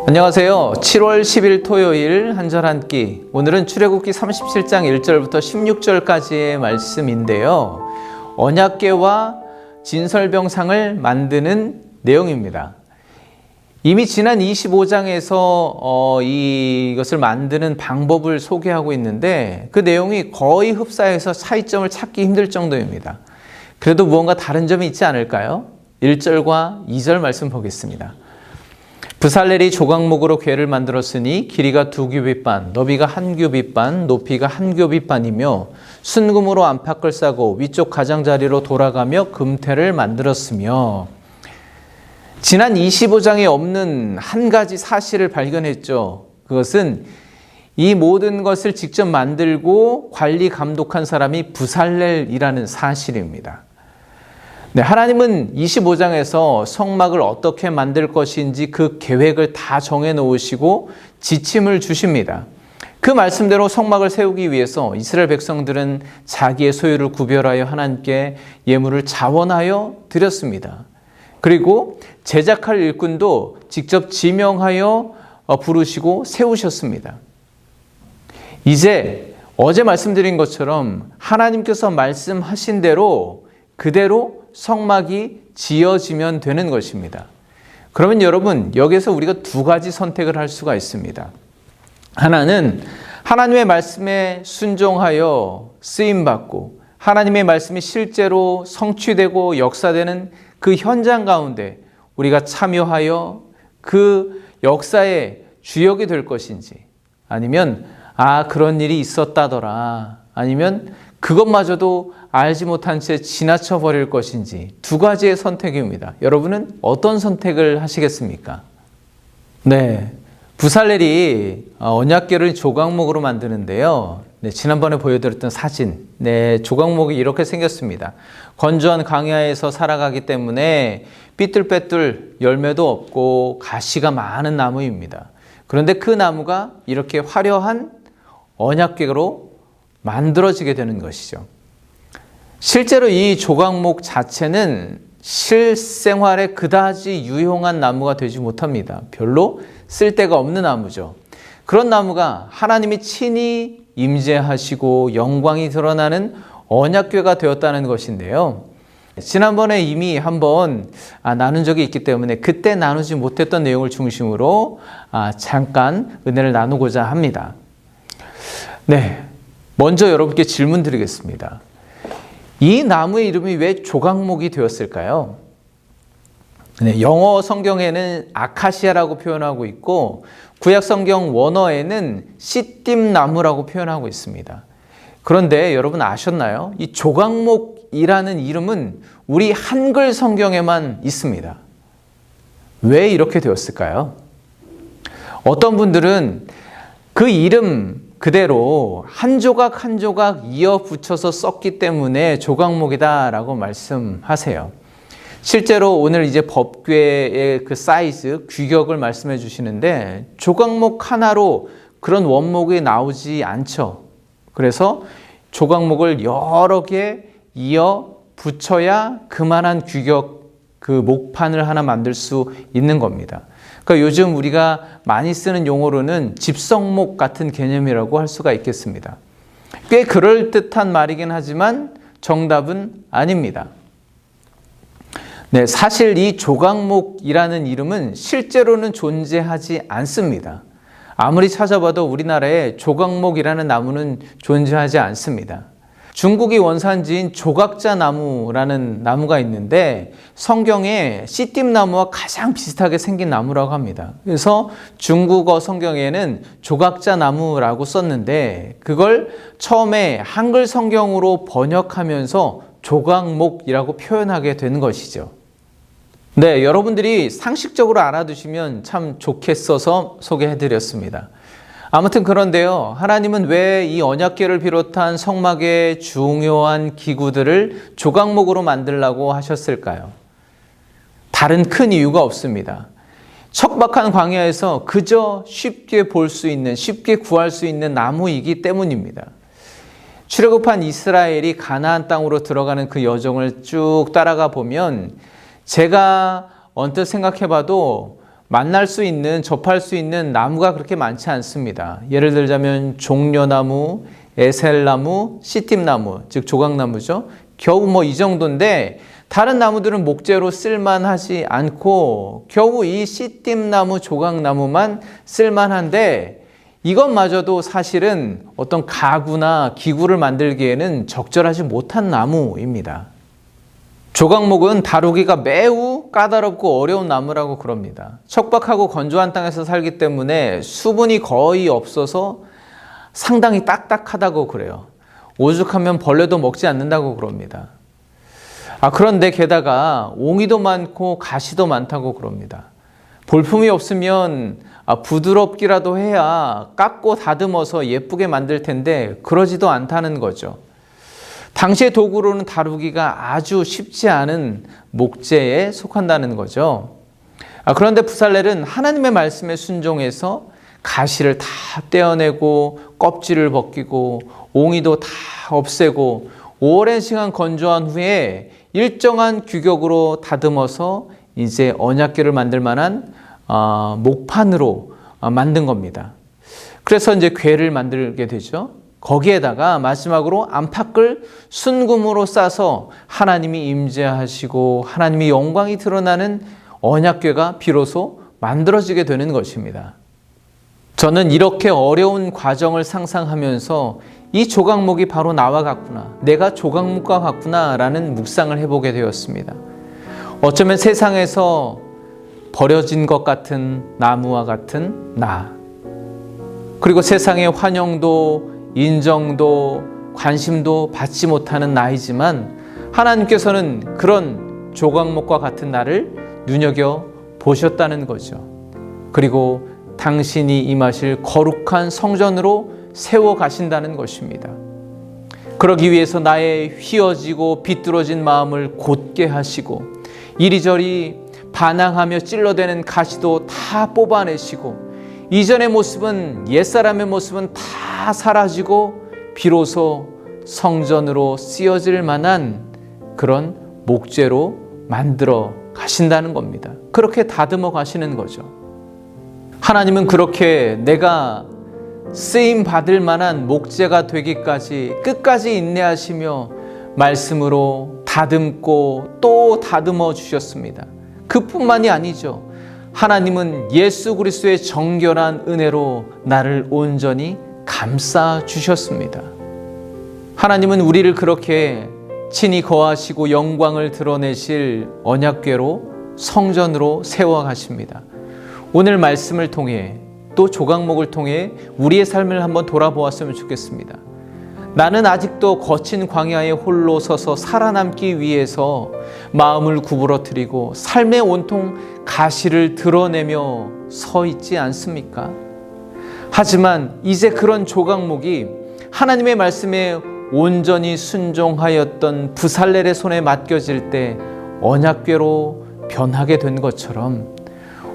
안녕하세요. 7월 10일 토요일 한절 한 끼. 오늘은 출애굽기 37장 1절부터 16절까지의 말씀인데요. 언약궤와 진설병상을 만드는 내용입니다. 이미 지난 25장에서 이것을 만드는 방법을 소개하고 있는데 그 내용이 거의 흡사해서 차이점을 찾기 힘들 정도입니다. 그래도 무언가 다른 점이 있지 않을까요? 1절과 2절 말씀 보겠습니다. 브살렐이 조각목으로 궤를 만들었으니 길이가 2규빗반, 너비가 1규빗반, 높이가 1규빗반이며 순금으로 안팎을 싸고 위쪽 가장자리로 돌아가며 금태를 만들었으며. 지난 25장에 없는 한 가지 사실을 발견했죠. 그것은 이 모든 것을 직접 만들고 관리 감독한 사람이 브살렐이라는 사실입니다. 하나님은 25장에서 성막을 어떻게 만들 것인지 그 계획을 다 정해 놓으시고 지침을 주십니다. 그 말씀대로 성막을 세우기 위해서 이스라엘 백성들은 자기의 소유를 구별하여 하나님께 예물을 자원하여 드렸습니다. 그리고 제작할 일꾼도 직접 지명하여 부르시고 세우셨습니다. 이제 어제 말씀드린 것처럼 하나님께서 말씀하신 대로 그대로 성막이 지어지면 되는 것입니다. 그러면 여러분, 여기서 우리가 두 가지 선택을 할 수가 있습니다. 하나는 하나님의 말씀에 순종하여 쓰임받고 하나님의 말씀이 실제로 성취되고 역사되는 그 현장 가운데 우리가 참여하여 그 역사의 주역이 될 것인지, 아니면 그런 일이 있었다더라, 아니면 그것마저도 알지 못한 채 지나쳐 버릴 것인지, 두 가지의 선택입니다. 여러분은 어떤 선택을 하시겠습니까? 브살렐이 언약궤를 조각목으로 만드는데요. 지난번에 보여드렸던 사진, 조각목이 이렇게 생겼습니다. 건조한 광야에서 살아가기 때문에 삐뚤빼뚤 열매도 없고 가시가 많은 나무입니다. 그런데 그 나무가 이렇게 화려한 언약궤로 만들어지게 되는 것이죠. 실제로 이 조각목 자체는 실생활에 그다지 유용한 나무가 되지 못합니다. 별로 쓸데가 없는 나무죠. 그런 나무가 하나님이 친히 임재하시고 영광이 드러나는 언약궤가 되었다는 것인데요. 지난번에 이미 한번 나눈 적이 있기 때문에 그때 나누지 못했던 내용을 중심으로 잠깐 은혜를 나누고자 합니다. 먼저 여러분께 질문 드리겠습니다. 이 나무의 이름이 왜 조각목이 되었을까요? 영어 성경에는 아카시아라고 표현하고 있고 구약 성경 원어에는 시띠나무라고 표현하고 있습니다. 그런데 여러분 아셨나요? 이 조각목이라는 이름은 우리 한글 성경에만 있습니다. 왜 이렇게 되었을까요? 어떤 분들은 그 이름 그대로 한 조각 한 조각 이어 붙여서 썼기 때문에 조각목이다라고 말씀하세요. 실제로 오늘 이제 법궤의 그 사이즈, 규격을 말씀해 주시는데 조각목 하나로 그런 원목이 나오지 않죠. 그래서 조각목을 여러 개 이어 붙여야 그만한 규격, 그 목판을 하나 만들 수 있는 겁니다. 그러니까 요즘 우리가 많이 쓰는 용어로는 집성목 같은 개념이라고 할 수가 있겠습니다. 꽤 그럴듯한 말이긴 하지만 정답은 아닙니다. 사실 이 조각목이라는 이름은 실제로는 존재하지 않습니다. 아무리 찾아봐도 우리나라에 조각목이라는 나무는 존재하지 않습니다. 중국이 원산지인 조각자 나무라는 나무가 있는데 성경에 씨띠나무와 가장 비슷하게 생긴 나무라고 합니다. 그래서 중국어 성경에는 조각자 나무라고 썼는데 그걸 처음에 한글 성경으로 번역하면서 조각목이라고 표현하게 된 것이죠. 여러분들이 상식적으로 알아두시면 참 좋겠어서 소개해드렸습니다. 아무튼 그런데요, 하나님은 왜 이 언약궤를 비롯한 성막의 중요한 기구들을 조각목으로 만들라고 하셨을까요? 다른 큰 이유가 없습니다. 척박한 광야에서 그저 쉽게 볼 수 있는, 쉽게 구할 수 있는 나무이기 때문입니다. 출애굽한 이스라엘이 가나안 땅으로 들어가는 그 여정을 쭉 따라가 보면 제가 언뜻 생각해봐도 만날 수 있는, 접할 수 있는 나무가 그렇게 많지 않습니다. 예를 들자면 종려나무, 에셀나무, 씨팀나무, 즉 조각나무죠. 겨우 뭐 이 정도인데 다른 나무들은 목재로 쓸만하지 않고 겨우 이 씨팀나무, 조각나무만 쓸만한데 이것마저도 사실은 어떤 가구나 기구를 만들기에는 적절하지 못한 나무입니다. 조각목은 다루기가 매우 까다롭고 어려운 나무라고 그럽니다. 척박하고 건조한 땅에서 살기 때문에 수분이 거의 없어서 상당히 딱딱하다고 그래요. 오죽하면 벌레도 먹지 않는다고 그럽니다. 그런데 게다가 옹이도 많고 가시도 많다고 그럽니다. 볼품이 없으면 부드럽기라도 해야 깎고 다듬어서 예쁘게 만들 텐데 그러지도 않다는 거죠. 당시의 도구로는 다루기가 아주 쉽지 않은 목재에 속한다는 거죠. 그런데 부살렐은 하나님의 말씀에 순종해서 가시를 다 떼어내고 껍질을 벗기고 옹이도 다 없애고 오랜 시간 건조한 후에 일정한 규격으로 다듬어서 이제 언약궤를 만들 만한 목판으로 만든 겁니다. 그래서 이제 궤를 만들게 되죠. 거기에다가 마지막으로 안팎을 순금으로 싸서 하나님이 임재하시고 하나님의 영광이 드러나는 언약궤가 비로소 만들어지게 되는 것입니다. 저는 이렇게 어려운 과정을 상상하면서 이 조각목이 바로 나와 같구나, 내가 조각목과 같구나 라는 묵상을 해보게 되었습니다. 어쩌면 세상에서 버려진 것 같은 나무와 같은 나, 그리고 세상의 환영도 인정도 관심도 받지 못하는 나이지만 하나님께서는 그런 조각목과 같은 나를 눈여겨보셨다는 거죠. 그리고 당신이 임하실 거룩한 성전으로 세워가신다는 것입니다. 그러기 위해서 나의 휘어지고 비뚤어진 마음을 곧게 하시고 이리저리 반항하며 찔러대는 가시도 다 뽑아내시고 이전의 모습은, 옛사람의 모습은 다 사라지고 비로소 성전으로 쓰여질 만한 그런 목재로 만들어 가신다는 겁니다. 그렇게 다듬어 가시는 거죠. 하나님은 그렇게 내가 쓰임 받을 만한 목재가 되기까지 끝까지 인내하시며 말씀으로 다듬고 또 다듬어 주셨습니다. 그뿐만이 아니죠. 하나님은 예수 그리스도의 정결한 은혜로 나를 온전히 감싸 주셨습니다. 하나님은 우리를 그렇게 친히 거하시고 영광을 드러내실 언약궤로 성전으로 세워 가십니다. 오늘 말씀을 통해 또 조각목을 통해 우리의 삶을 한번 돌아보았으면 좋겠습니다. 나는 아직도 거친 광야에 홀로 서서 살아남기 위해서 마음을 구부러뜨리고 삶의 온통 가시를 드러내며 서 있지 않습니까? 하지만 이제 그런 조각목이 하나님의 말씀에 온전히 순종하였던 부살렐의 손에 맡겨질 때 언약궤로 변하게 된 것처럼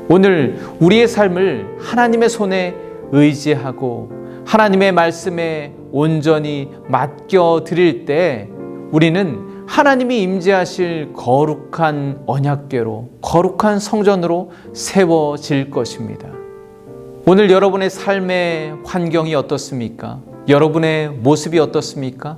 오늘 우리의 삶을 하나님의 손에 의지하고 하나님의 말씀에 온전히 맡겨드릴 때 우리는 하나님이 임재하실 거룩한 언약궤로, 거룩한 성전으로 세워질 것입니다. 오늘 여러분의 삶의 환경이 어떻습니까? 여러분의 모습이 어떻습니까?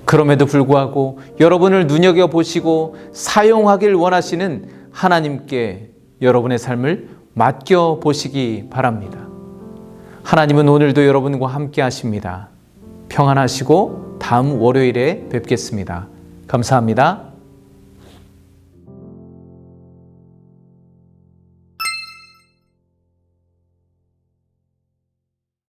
그럼에도 불구하고 여러분을 눈여겨보시고 사용하길 원하시는 하나님께 여러분의 삶을 맡겨보시기 바랍니다. 하나님은 오늘도 여러분과 함께 하십니다. 평안하시고 다음 월요일에 뵙겠습니다. 감사합니다.